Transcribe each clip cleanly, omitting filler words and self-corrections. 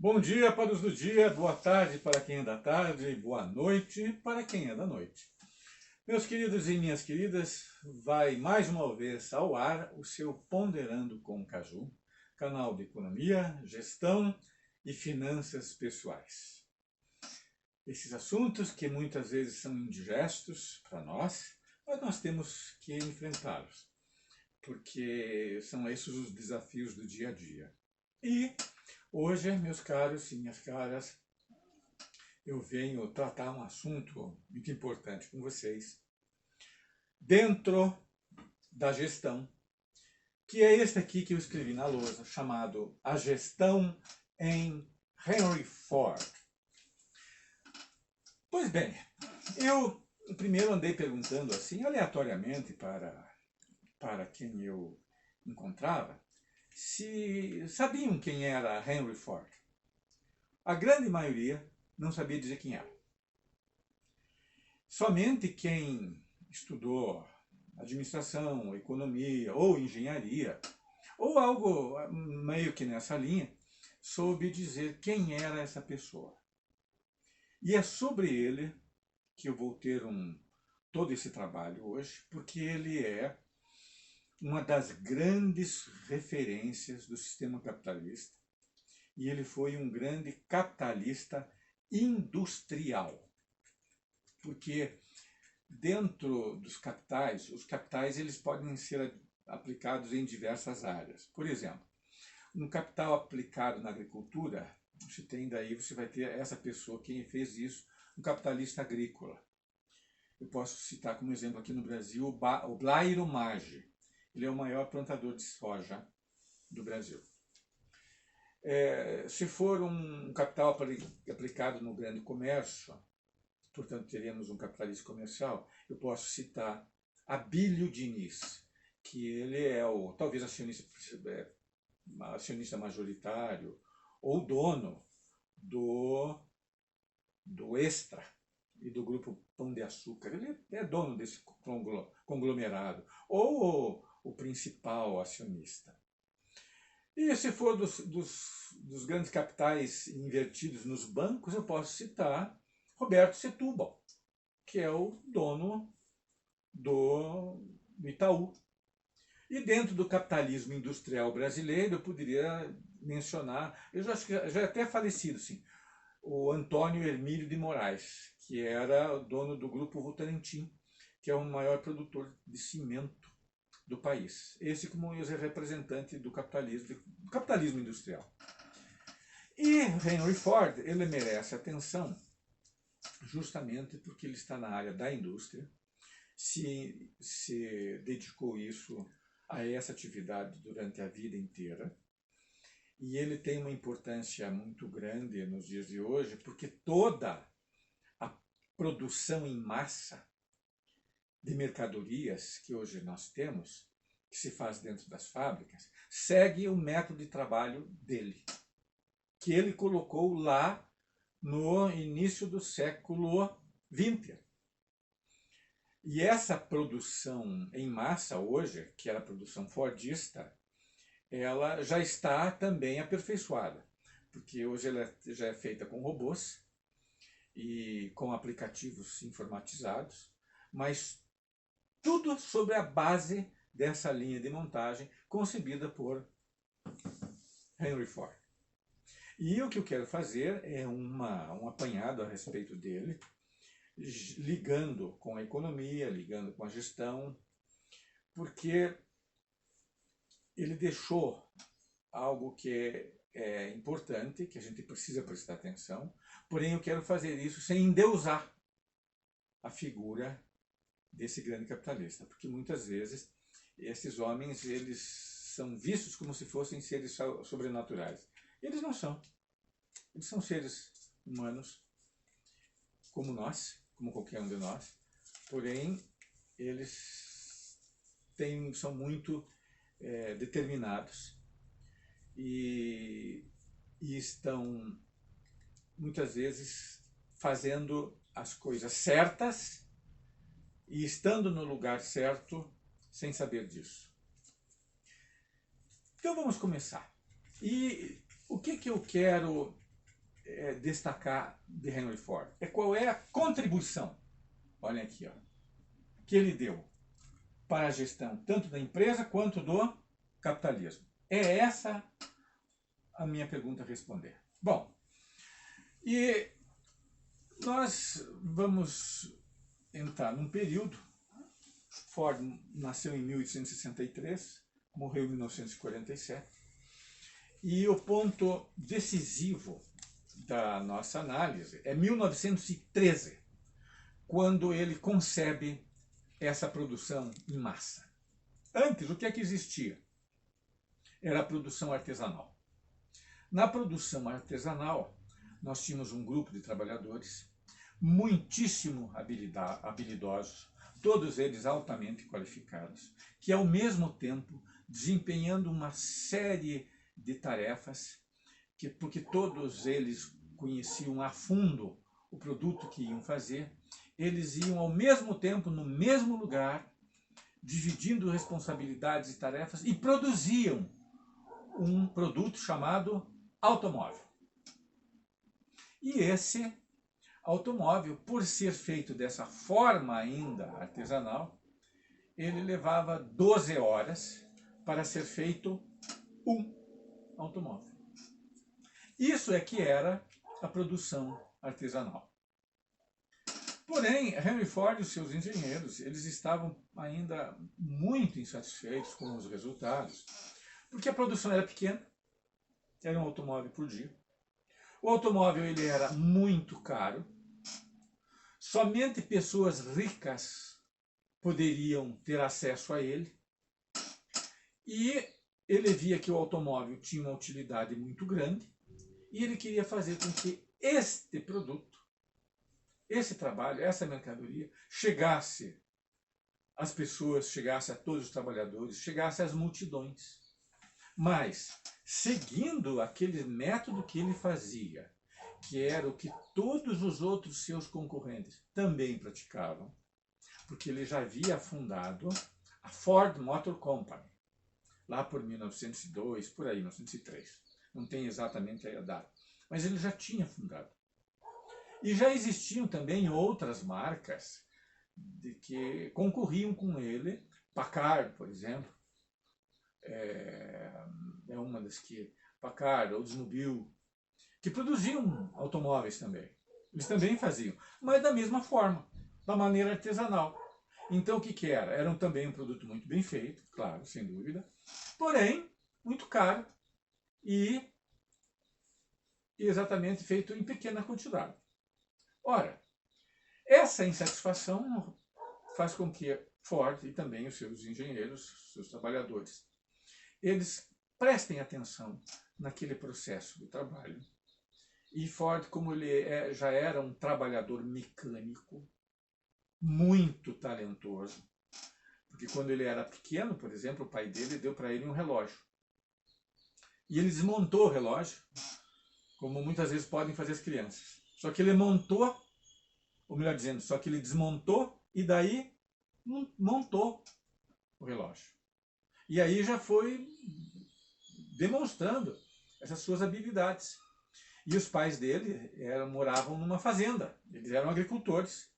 Bom dia para os do dia, boa tarde para quem é da tarde, boa noite para quem é da noite. Meus queridos e minhas queridas, vai mais uma vez ao ar o seu Ponderando com Caju, canal de economia, gestão e finanças pessoais. Esses assuntos que muitas vezes são indigestos para nós, mas nós temos que enfrentá-los, porque são esses os desafios do dia a dia. E hoje, meus caros e minhas caras, eu venho tratar um assunto muito importante com vocês, dentro da gestão, que é este aqui que eu escrevi na lousa, chamado A Gestão em Henry Ford. Pois bem, eu primeiro andei perguntando assim, aleatoriamente, para quem eu encontrava, se sabiam quem era Henry Ford. A grande maioria não sabia dizer quem era. Somente quem estudou administração, economia ou engenharia, ou algo meio que nessa linha, soube dizer quem era essa pessoa. E é sobre ele que eu vou ter todo esse trabalho hoje, porque ele é uma das grandes referências do sistema capitalista e ele foi um grande capitalista industrial. Porque dentro dos capitais, os capitais eles podem ser aplicados em diversas áreas. Por exemplo, um capital aplicado na agricultura, você vai ter essa pessoa, quem fez isso, um capitalista agrícola. Eu posso citar como exemplo aqui no Brasil o Blairo Maggi. Ele é o maior plantador de soja do Brasil. Se for um capital aplicado no grande comércio, portanto teremos um capitalista comercial, eu posso citar Abílio Diniz, que ele é talvez acionista majoritário ou dono do Extra e do grupo Pão de Açúcar. Ele é dono desse conglomerado, ou o principal acionista. E se for dos grandes capitais invertidos nos bancos, eu posso citar Roberto Setúbal, que é o dono do Itaú. E dentro do capitalismo industrial brasileiro, eu poderia mencionar, eu já acho que já é até falecido, sim, o Antônio Hermílio de Moraes, que era o dono do grupo Votorantim, que é o maior produtor de cimento do país. Esse como representante do capitalismo industrial. E Henry Ford, ele merece atenção justamente porque ele está na área da indústria, se dedicou a essa atividade durante a vida inteira, e ele tem uma importância muito grande nos dias de hoje, porque toda a produção em massa de mercadorias que hoje nós temos, que se faz dentro das fábricas, segue o método de trabalho dele, que ele colocou lá no início do século XX. E essa produção em massa hoje, que era a produção fordista, ela já está também aperfeiçoada, porque hoje ela já é feita com robôs e com aplicativos informatizados, mas tudo sobre a base dessa linha de montagem concebida por Henry Ford. E o que eu quero fazer é um apanhado a respeito dele, ligando com a economia, ligando com a gestão, porque ele deixou algo que é importante, que a gente precisa prestar atenção, porém eu quero fazer isso sem endeusar a figura desse grande capitalista, porque muitas vezes esses homens eles são vistos como se fossem seres sobrenaturais. Eles não são. Eles são seres humanos como nós, como qualquer um de nós, porém eles são muito determinados e estão muitas vezes fazendo as coisas certas e estando no lugar certo sem saber disso. Então vamos começar. E o que eu quero destacar de Henry Ford? Qual é a contribuição, olhem aqui, ó, que ele deu para a gestão tanto da empresa quanto do capitalismo? É essa a minha pergunta a responder. Bom, e nós vamos entrar num período. Ford nasceu em 1863, morreu em 1947, e o ponto decisivo da nossa análise é 1913, quando ele concebe essa produção em massa. Antes, o que é que existia? Era a produção artesanal. Na produção artesanal, nós tínhamos um grupo de trabalhadores muitíssimo habilidosos, todos eles altamente qualificados, que ao mesmo tempo desempenhando uma série de tarefas, porque todos eles conheciam a fundo o produto que iam fazer, eles iam ao mesmo tempo no mesmo lugar, dividindo responsabilidades e tarefas, e produziam um produto chamado automóvel. E esse automóvel, por ser feito dessa forma ainda artesanal, ele levava 12 horas para ser feito um automóvel. Isso é que era a produção artesanal. Porém, Henry Ford e os seus engenheiros, eles estavam ainda muito insatisfeitos com os resultados, porque a produção era pequena, era um automóvel por dia. O automóvel ele era muito caro, somente pessoas ricas poderiam ter acesso a ele, e ele via que o automóvel tinha uma utilidade muito grande, e ele queria fazer com que este produto, esse trabalho, essa mercadoria, chegasse às pessoas, chegasse a todos os trabalhadores, chegasse às multidões. Mas, seguindo aquele método que ele fazia, que era o que todos os outros seus concorrentes também praticavam, porque ele já havia fundado a Ford Motor Company, lá por 1902, por aí, 1903. Não tem exatamente a data, mas ele já tinha fundado. E já existiam também outras marcas que concorriam com ele, Packard, por exemplo, é uma das que, Packard, Oldsmobile, que produziam automóveis também. Eles também faziam, mas da mesma forma, da maneira artesanal. Então o que era? Era também um produto muito bem feito, claro, sem dúvida, porém muito caro e exatamente feito em pequena quantidade. Ora, essa insatisfação faz com que Ford e também os seus engenheiros, seus trabalhadores, eles prestem atenção naquele processo do trabalho. E Ford, como ele já era um trabalhador mecânico, muito talentoso, porque quando ele era pequeno, por exemplo, o pai dele deu para ele um relógio. E ele desmontou o relógio, como muitas vezes podem fazer as crianças. Só que ele montou, ou melhor dizendo, só que ele desmontou e daí montou o relógio. E aí já foi demonstrando essas suas habilidades. E os pais dele moravam numa fazenda, eles eram agricultores.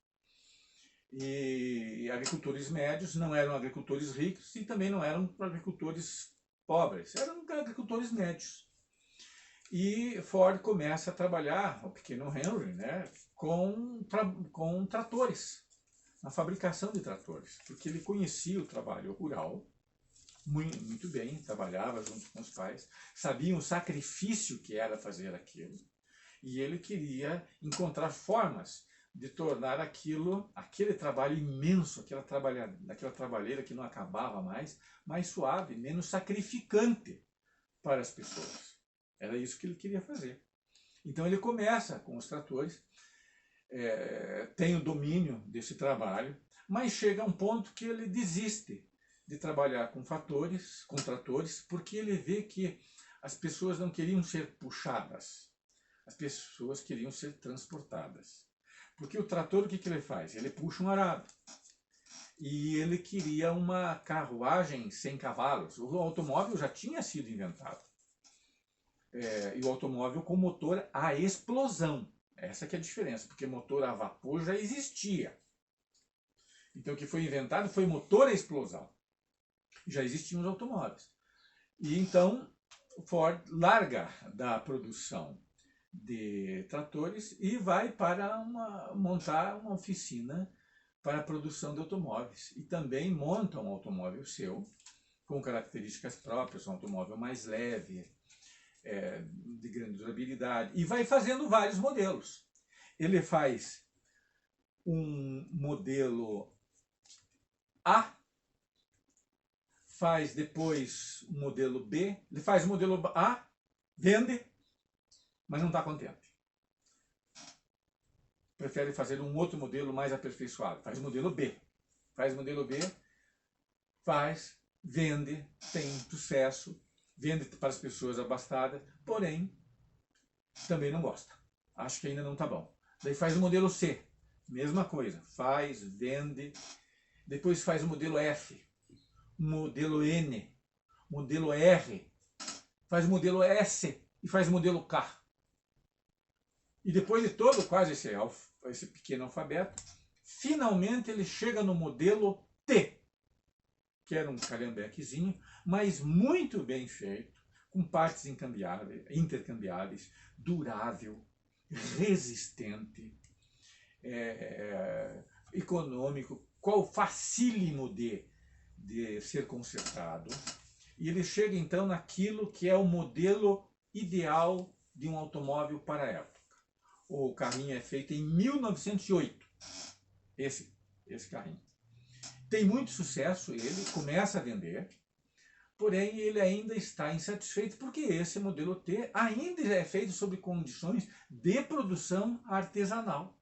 E agricultores médios, não eram agricultores ricos e também não eram agricultores pobres, eram agricultores médios. E Ford começa a trabalhar, o pequeno Henry, né, com tratores, na fabricação de tratores, porque ele conhecia o trabalho rural muito bem, trabalhava junto com os pais, sabia o sacrifício que era fazer aquilo, e ele queria encontrar formas de tornar aquele trabalho imenso, aquela trabalheira que não acabava mais suave, menos sacrificante para as pessoas. Era isso que ele queria fazer. Então ele começa com os tratores, tem o domínio desse trabalho, mas chega a um ponto que ele desiste de trabalhar com tratores, porque ele vê que as pessoas não queriam ser puxadas, as pessoas queriam ser transportadas. Porque o trator, o que ele faz? Ele puxa um arado. E ele queria uma carruagem sem cavalos. O automóvel já tinha sido inventado. e o automóvel com motor a explosão. Essa que é a diferença, porque motor a vapor já existia. Então o que foi inventado foi motor a explosão. Já existiam os automóveis. E então Ford larga da produção de tratores e vai para montar uma oficina para a produção de automóveis. E também monta um automóvel seu, com características próprias, um automóvel mais leve, de grande durabilidade, e vai fazendo vários modelos. Ele faz um modelo A, faz depois um modelo B, ele faz o modelo A, vende, mas não está contente. Prefere fazer um outro modelo mais aperfeiçoado, faz o modelo B. Faz o modelo B, vende, tem sucesso, vende para as pessoas abastadas, porém, também não gosta. Acho que ainda não está bom. Daí faz o modelo C, mesma coisa, faz, vende, depois faz o modelo F, modelo N, modelo R, faz o modelo S e faz o modelo K. E depois de todo quase esse pequeno alfabeto, finalmente ele chega no modelo T, que era um calhambequezinho, mas muito bem feito, com partes intercambiáveis, durável, resistente, econômico, facílimo de ser consertado. E ele chega então naquilo que é o modelo ideal de um automóvel para a época. O carrinho é feito em 1908, esse carrinho. Tem muito sucesso, ele começa a vender, porém ele ainda está insatisfeito porque esse modelo T ainda é feito sob condições de produção artesanal.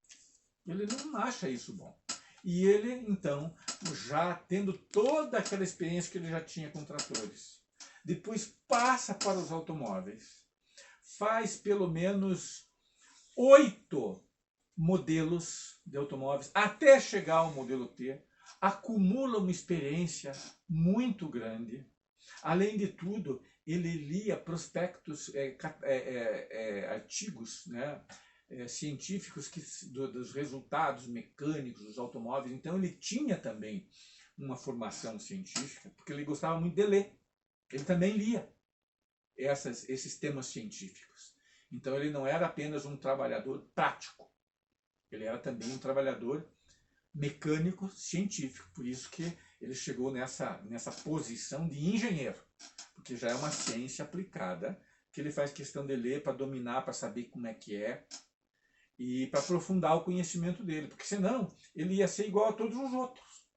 Ele não acha isso bom. E ele, então, já tendo toda aquela experiência que ele já tinha com tratores, depois passa para os automóveis, faz pelo menos 8 modelos de automóveis, até chegar ao modelo T, acumula uma experiência muito grande. Além de tudo, ele lia prospectos, artigos, né, científicos dos resultados mecânicos dos automóveis. Então ele tinha também uma formação científica, porque ele gostava muito de ler. Ele também lia esses temas científicos. Então ele não era apenas um trabalhador prático, ele era também um trabalhador mecânico científico. Por isso que ele chegou nessa posição de engenheiro, porque já é uma ciência aplicada, que ele faz questão de ler para dominar, para saber como é que é, e para aprofundar o conhecimento dele, porque senão ele ia ser igual a todos os outros.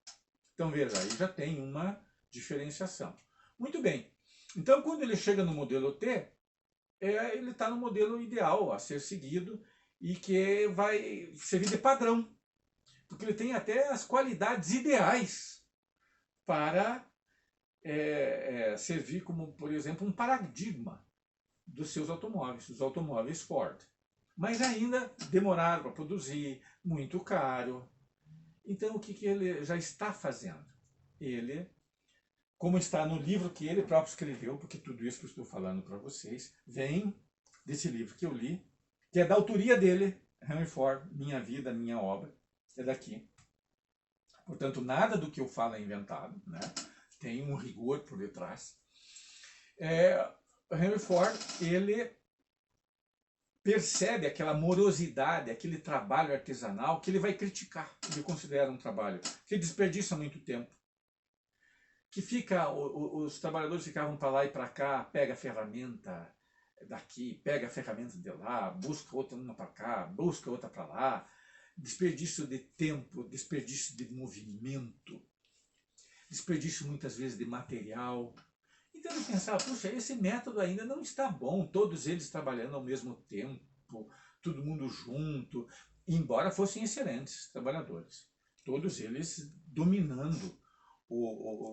Então veja, aí já tem uma diferenciação. Muito bem, então quando ele chega no modelo T, ele está no modelo ideal a ser seguido e que vai servir de padrão, porque ele tem até as qualidades ideais para servir como, por exemplo, um paradigma dos seus automóveis, dos automóveis Ford. Mas ainda demoraram para produzir, muito caro. Então o que ele já está fazendo? Ele, como está no livro que ele próprio escreveu, porque tudo isso que eu estou falando para vocês vem desse livro que eu li, que é da autoria dele, Henry Ford, Minha Vida, Minha Obra, é daqui. Portanto, nada do que eu falo é inventado, né? Tem um rigor por detrás. Henry Ford, ele percebe aquela morosidade, aquele trabalho artesanal que ele vai criticar. Ele considera um trabalho que desperdiça muito tempo, que os trabalhadores ficavam para lá e para cá, pega a ferramenta daqui, pega a ferramenta de lá, busca outra uma para cá, busca outra para lá, desperdício de tempo, desperdício de movimento, desperdício muitas vezes de material. Então ele pensava, puxa, esse método ainda não está bom, todos eles trabalhando ao mesmo tempo, todo mundo junto, embora fossem excelentes trabalhadores, todos eles dominando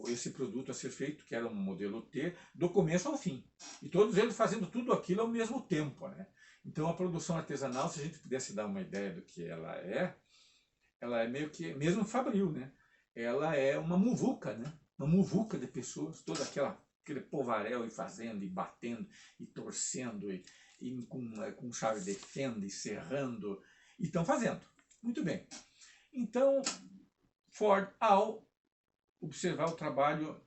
esse produto a ser feito, que era um modelo T, do começo ao fim. E todos eles fazendo tudo aquilo ao mesmo tempo, né? Então a produção artesanal, se a gente pudesse dar uma ideia do que ela é meio que, mesmo fabril, né? Ela é uma muvuca, né? Uma muvuca de pessoas, toda aquela aquele povaréu, e fazendo, e batendo, e torcendo, e com chave de fenda, e serrando, e estão fazendo. Muito bem. Então, Ford, ao observar o trabalho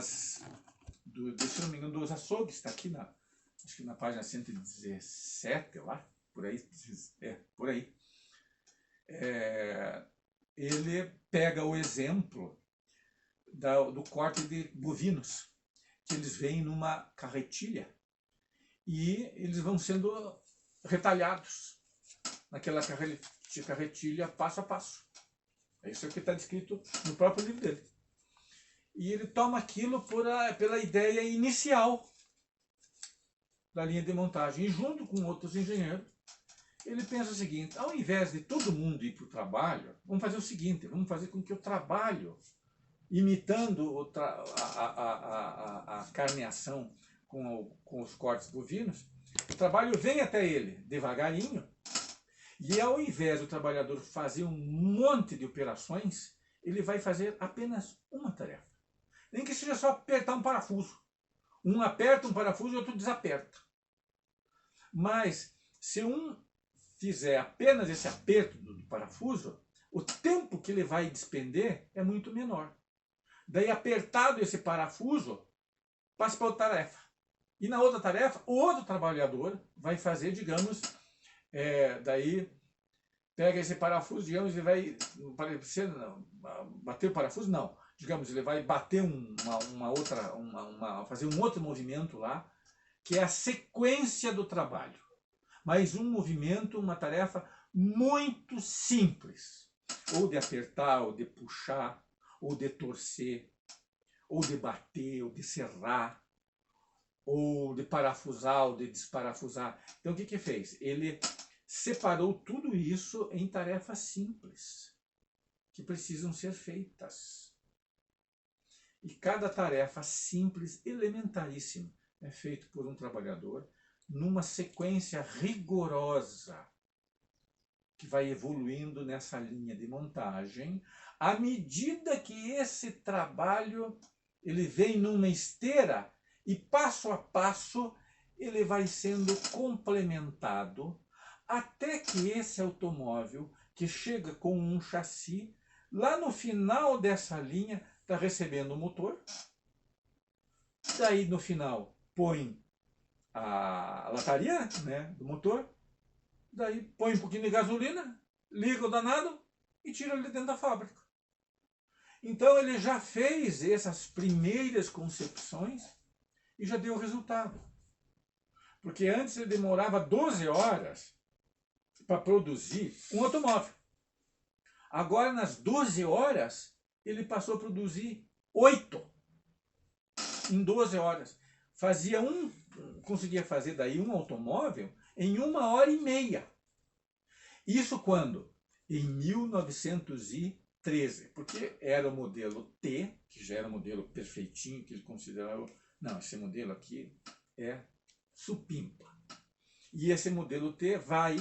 se não me engano, dos açougues, está aqui acho que na página 117, lá, por aí, por aí. Ele pega o exemplo do corte de bovinos, que eles vêm numa carretilha e eles vão sendo retalhados naquela carretilha passo a passo. É isso que está descrito no próprio livro dele. E ele toma aquilo pela ideia inicial da linha de montagem. E junto com outros engenheiros, ele pensa o seguinte: ao invés de todo mundo ir para o trabalho, vamos fazer o seguinte, vamos fazer com que o trabalho, imitando a carneação com os cortes bovinos, o trabalho vem até ele devagarinho, e ao invés do trabalhador fazer um monte de operações, ele vai fazer apenas uma tarefa. Nem que seja só apertar um parafuso. Um aperta um parafuso e o outro desaperta. Mas, se um fizer apenas esse aperto do parafuso, o tempo que ele vai despender é muito menor. Daí, apertado esse parafuso, passa para outra tarefa. E na outra tarefa, o outro trabalhador vai fazer, digamos, daí pega esse parafuso, digamos, ele vai bater o parafuso, não. Digamos, ele vai bater fazer um outro movimento lá, que é a sequência do trabalho. Mas um movimento, uma tarefa muito simples. Ou de apertar, ou de puxar, ou de torcer, ou de bater, ou de serrar, ou de parafusar, ou de desparafusar. Então, o que fez? Ele separou tudo isso em tarefas simples, que precisam ser feitas. E cada tarefa simples, elementaríssima, é feita por um trabalhador numa sequência rigorosa, que vai evoluindo nessa linha de montagem, à medida que esse trabalho ele vem numa esteira e passo a passo ele vai sendo complementado até que esse automóvel, que chega com um chassi, lá no final dessa linha está recebendo o motor, daí no final põe a lataria, né, do motor, daí põe um pouquinho de gasolina, liga o danado e tira ele dentro da fábrica. Então ele já fez essas primeiras concepções e já deu resultado. Porque antes ele demorava 12 horas para produzir um automóvel. Agora, nas 12 horas, ele passou a produzir 8 em 12 horas. Conseguia fazer daí um automóvel em 1h30. Isso quando? Em 1913, porque era o modelo T, que já era o modelo perfeitinho, que ele considerava, não, esse modelo aqui é supimpa. E esse modelo T vai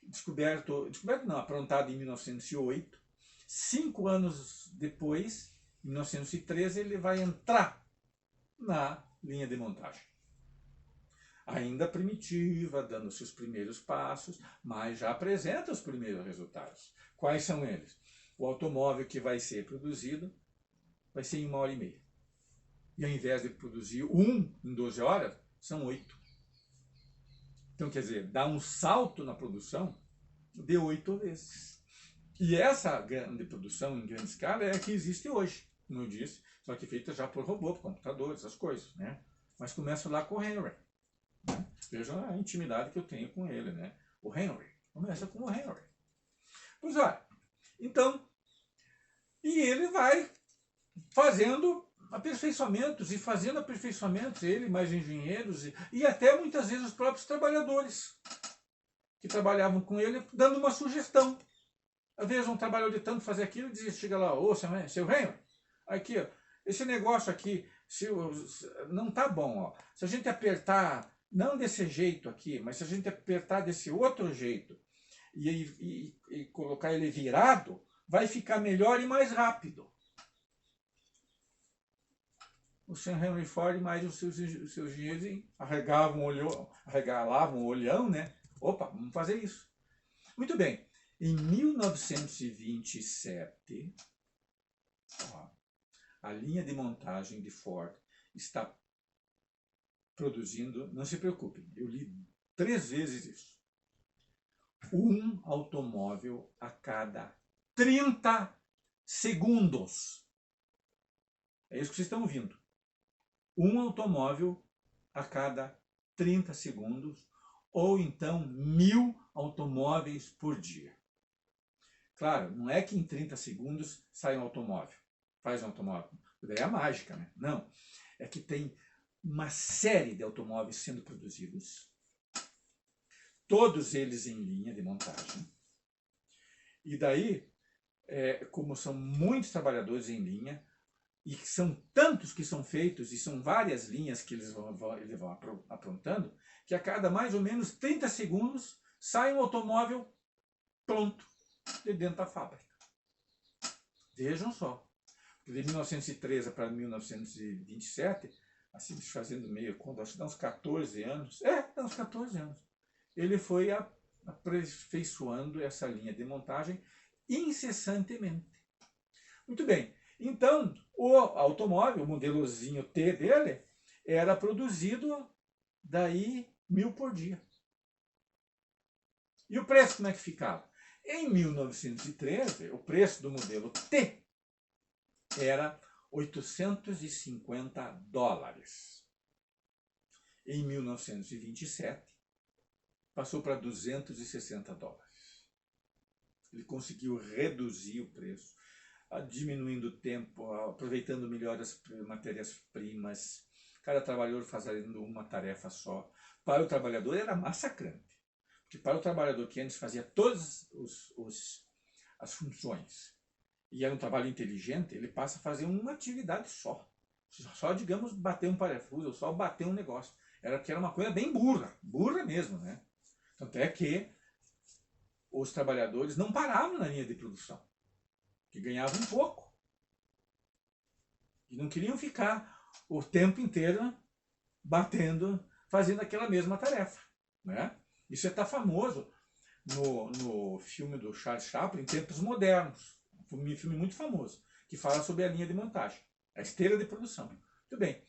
descoberto não, aprontado em 1908. 5 anos depois, em 1913, ele vai entrar na linha de montagem. Ainda primitiva, dando seus primeiros passos, mas já apresenta os primeiros resultados. Quais são eles? O automóvel que vai ser produzido vai ser em 1h30. E ao invés de produzir um em 12 horas, são 8. Então, quer dizer, dá um salto na produção de 8 vezes. E essa grande produção em grande escala é a que existe hoje, como eu disse, só que feita já por robô, por computador, essas coisas, né? Mas começa lá com o Henry. Né? Veja a intimidade que eu tenho com ele, né? O Henry. Começa com o Henry. Pois olha, então, e ele vai fazendo aperfeiçoamentos, ele mais engenheiros, e até muitas vezes os próprios trabalhadores que trabalhavam com ele, dando uma sugestão. Às vezes um trabalhador de tanto fazer aquilo, dizia, chega lá, ô, seu Henry, aqui, ó, esse negócio aqui não tá bom, ó. Se a gente apertar, não desse jeito aqui, mas se a gente apertar desse outro jeito e colocar ele virado, vai ficar melhor e mais rápido. o Sir Henry Ford mais os seus engenheiros arregalavam o olhão, né? Opa, vamos fazer isso. Muito bem. Em 1927, ó, a linha de montagem de Ford está produzindo, não se preocupe, eu li 3 vezes isso, um automóvel a cada 30 segundos. É isso que vocês estão ouvindo. Um automóvel a cada 30 segundos, ou então 1000 automóveis por dia. Claro, não é que em 30 segundos sai um automóvel, faz um automóvel. Daí é a mágica, né? Não. É que tem uma série de automóveis sendo produzidos, todos eles em linha de montagem. E daí, como são muitos trabalhadores em linha, e são tantos que são feitos, e são várias linhas que eles vão aprontando, que a cada mais ou menos 30 segundos sai um automóvel pronto de dentro da fábrica. Vejam só. De 1913 para 1927, assim, fazendo meio conta, acho que dá uns 14 anos. Dá uns 14 anos. Ele foi aperfeiçoando essa linha de montagem incessantemente. Muito bem. Então, o automóvel, o modelozinho T dele, era produzido daí 1000 por dia. E o preço como é que ficava? Em 1913, o preço do modelo T era $850. Em 1927, passou para $260. Ele conseguiu reduzir o preço, diminuindo o tempo, aproveitando melhor as matérias-primas, cada trabalhador fazendo uma tarefa só. Para o trabalhador era massacrante, porque para o trabalhador que antes fazia todas as funções e era um trabalho inteligente, ele passa a fazer uma atividade só, digamos, bater um parafuso, ou só bater um negócio. Era uma coisa bem burra mesmo, né? Tanto é que os trabalhadores não paravam na linha de produção, que ganhavam um pouco. E não queriam ficar o tempo inteiro batendo, fazendo aquela mesma tarefa, né? Isso está famoso no filme do Charles Chaplin, Tempos Modernos. Um filme muito famoso, que fala sobre a linha de montagem, a esteira de produção. Muito bem.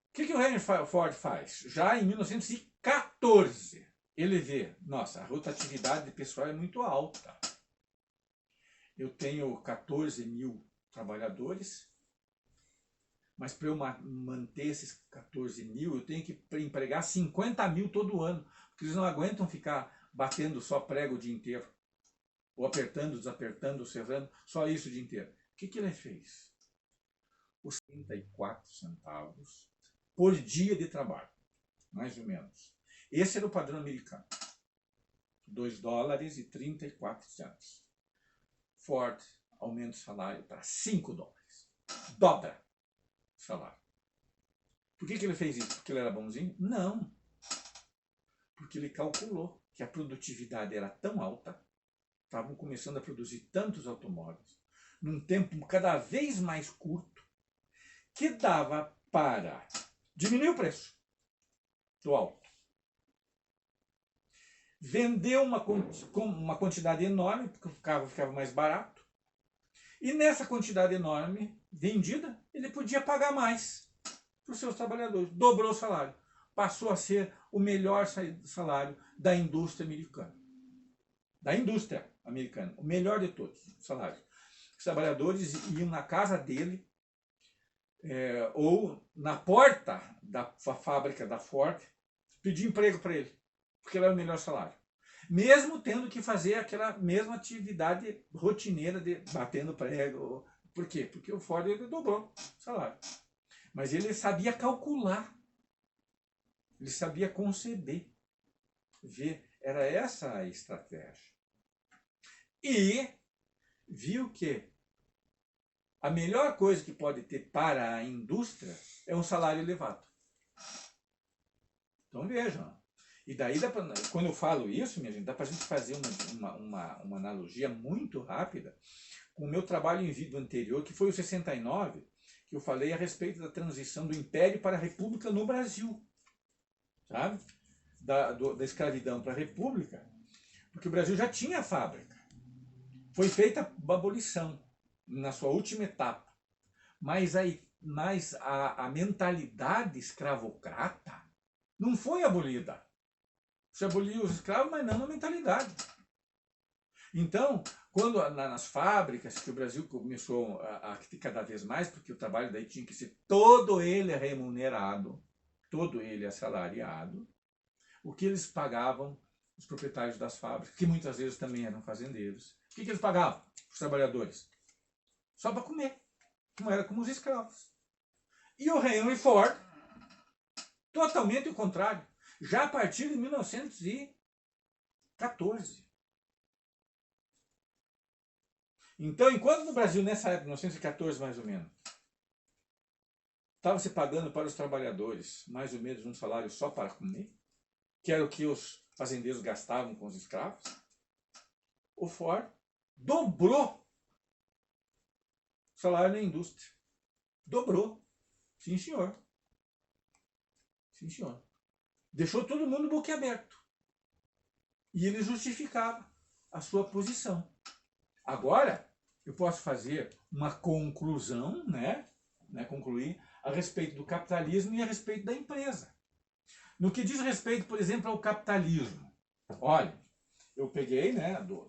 O que o Henry Ford faz? Já em 1914, ele vê, nossa, a rotatividade de pessoal é muito alta. Eu tenho 14 mil trabalhadores, mas para eu manter esses 14 mil, eu tenho que empregar 50 mil todo ano, porque eles não aguentam ficar batendo só prego o dia inteiro, ou apertando, desapertando, serrando, só isso o dia inteiro. O que ele fez? Os 34 centavos por dia de trabalho, mais ou menos. Esse era o padrão americano. $2,34. Ford aumenta o salário para $5. Dobra o salário. Por que ele fez isso? Porque ele era bonzinho? Não. Porque ele calculou que a produtividade era tão alta, estavam começando a produzir tantos automóveis, num tempo cada vez mais curto, que dava para diminuir o preço do auto, vender uma quantidade enorme, porque o carro ficava mais barato, e nessa quantidade enorme vendida, ele podia pagar mais para os seus trabalhadores. Dobrou o salário. Passou a ser o melhor salário da indústria americana. O melhor de todos os salários. Os trabalhadores iam na casa dele, ou na porta da fábrica da Ford, pedir emprego para ele, porque ele era o melhor salário. Mesmo tendo que fazer aquela mesma atividade rotineira de batendo prego. Por quê? Porque o Ford ele dobrou o salário. Mas ele sabia calcular, ele sabia conceber, ver. Era essa a estratégia. E viu que a melhor coisa que pode ter para a indústria é um salário elevado. Então vejam. E daí, quando eu falo isso, minha gente, dá para a gente fazer uma analogia muito rápida com o meu trabalho em vida anterior, que foi o 69, que eu falei a respeito da transição do Império para a República no Brasil, sabe? Da escravidão para a República, porque o Brasil já tinha fábrica. Foi feita a abolição na sua última etapa, mas a mentalidade escravocrata não foi abolida. Se aboliu os escravos, mas não a mentalidade. Então, quando nas fábricas, que o Brasil começou a ter cada vez mais, porque o trabalho daí tinha que ser todo ele remunerado, todo ele assalariado, o que eles pagavam, os proprietários das fábricas, que muitas vezes também eram fazendeiros, o que eles pagavam? Os trabalhadores? Só para comer, não era como os escravos. E o Henry Ford, totalmente o contrário, já a partir de 1914. Então, enquanto no Brasil, nessa época, 1914 mais ou menos, estava se pagando para os trabalhadores mais ou menos um salário só para comer, que era o que os fazendeiros gastavam com os escravos, o Ford dobrou o salário na indústria. Dobrou. Sim, senhor. Sim, senhor. Deixou todo mundo boquiaberto. E ele justificava a sua posição. Agora, eu posso fazer uma conclusão, concluir a respeito do capitalismo e a respeito da empresa. No que diz respeito, por exemplo, ao capitalismo. Olha, eu peguei do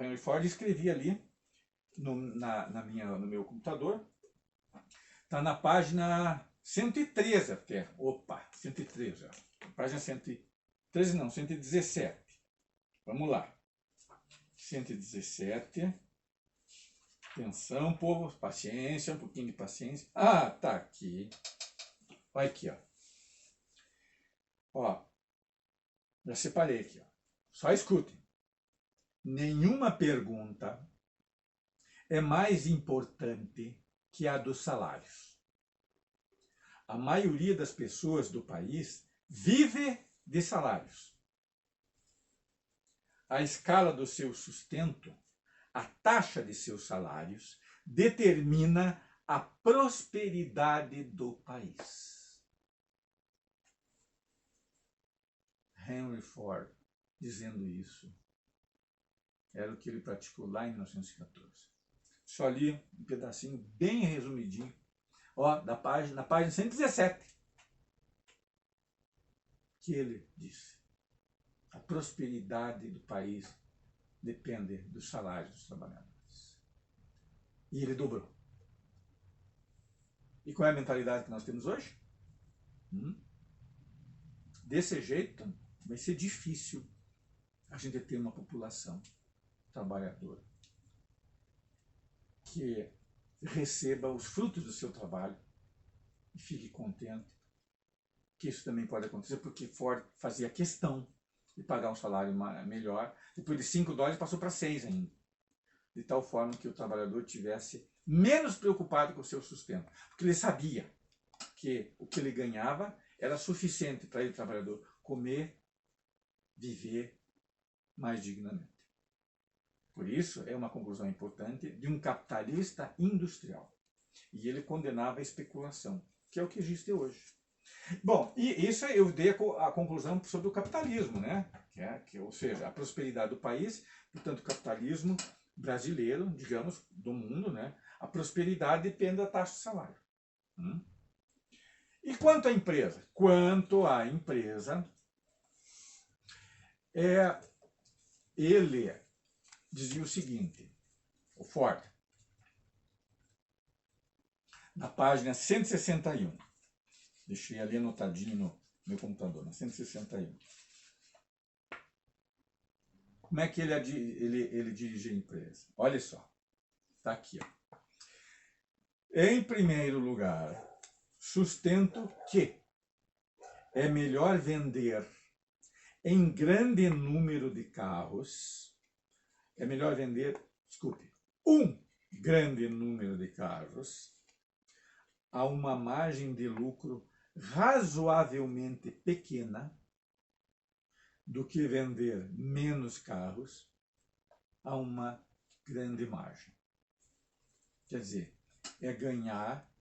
Henry Ford e escrevi ali no meu computador. Está na página 113 até. Opa, 113. Página 113 não, 117. Vamos lá. 117. Atenção, povo, paciência, um pouquinho de paciência. Ah, tá aqui. Olha aqui, ó. Ó, já separei aqui, ó. Só escutem. Nenhuma pergunta é mais importante que a dos salários. A maioria das pessoas do país vive de salários. A escala do seu sustento, a taxa de seus salários, determina a prosperidade do país. Henry Ford dizendo isso. Era o que ele praticou lá em 1914. Só li um pedacinho bem resumidinho, ó, na página 117, que ele disse. A prosperidade do país depende dos salários dos trabalhadores. E ele dobrou. E qual é a mentalidade que nós temos hoje? Desse jeito, vai ser difícil a gente ter uma população trabalhadora que receba os frutos do seu trabalho e fique contente. Que isso também pode acontecer porque Ford fazia questão de pagar um salário melhor. Depois de $5 passou para 6 ainda. De tal forma que o trabalhador tivesse menos preocupado com o seu sustento. Porque ele sabia que o que ele ganhava era suficiente para ele, trabalhador, comer, viver mais dignamente. Por isso, é uma conclusão importante de um capitalista industrial. E ele condenava a especulação, que é o que existe hoje. Bom, e isso eu dei a conclusão sobre o capitalismo, né? Ou seja, a prosperidade do país, portanto, o capitalismo brasileiro, digamos, do mundo, né? A prosperidade depende da taxa de salário. E quanto à empresa? Quanto à empresa, ele dizia o seguinte, o Ford, na página 161, deixei ali anotadinho no meu computador, na 161. Como é que ele dirigia a empresa? Olha só, está aqui. Ó. Em primeiro lugar, sustento que é melhor vender em grande número de carros, um grande número de carros a uma margem de lucro razoavelmente pequena do que vender menos carros a uma grande margem. Quer dizer, é ganhar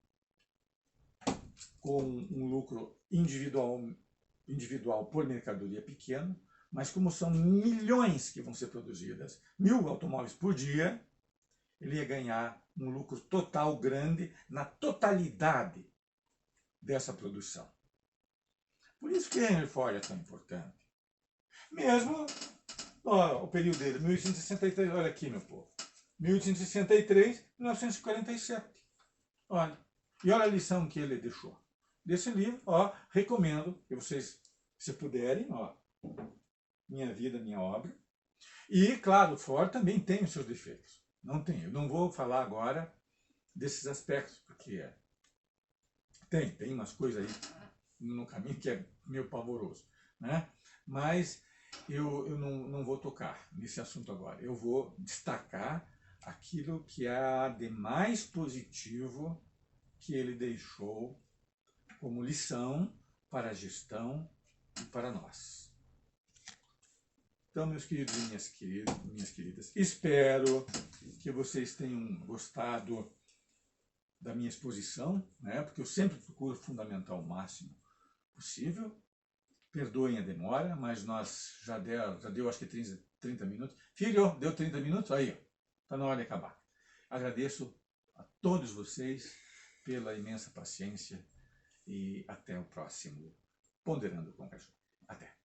com um lucro individual por mercadoria pequeno, mas como são milhões que vão ser produzidas, 1.000 automóveis por dia, ele ia ganhar um lucro total grande na totalidade dessa produção. Por isso que Henry Ford é tão importante. Mesmo o período dele, 1863, olha aqui, meu povo. 1863, 1947. Olha. E olha a lição que ele deixou. Desse livro, recomendo que vocês, se puderem, Minha Vida, Minha Obra. E, claro, Ford também tem os seus defeitos. Não tem. Eu não vou falar agora desses aspectos, porque tem umas coisas aí no caminho que é meio pavoroso, né? Mas eu não vou tocar nesse assunto agora. Eu vou destacar aquilo que há de mais positivo que ele deixou como lição para a gestão e para nós. Então, meus queridos e minhas queridas, espero que vocês tenham gostado da minha exposição, né? Porque eu sempre procuro fundamentar o máximo possível. Perdoem a demora, mas nós já deu acho que 30 minutos. Filho, deu 30 minutos? Aí, está na hora de acabar. Agradeço a todos vocês pela imensa paciência e até o próximo Ponderando com Caju. Até!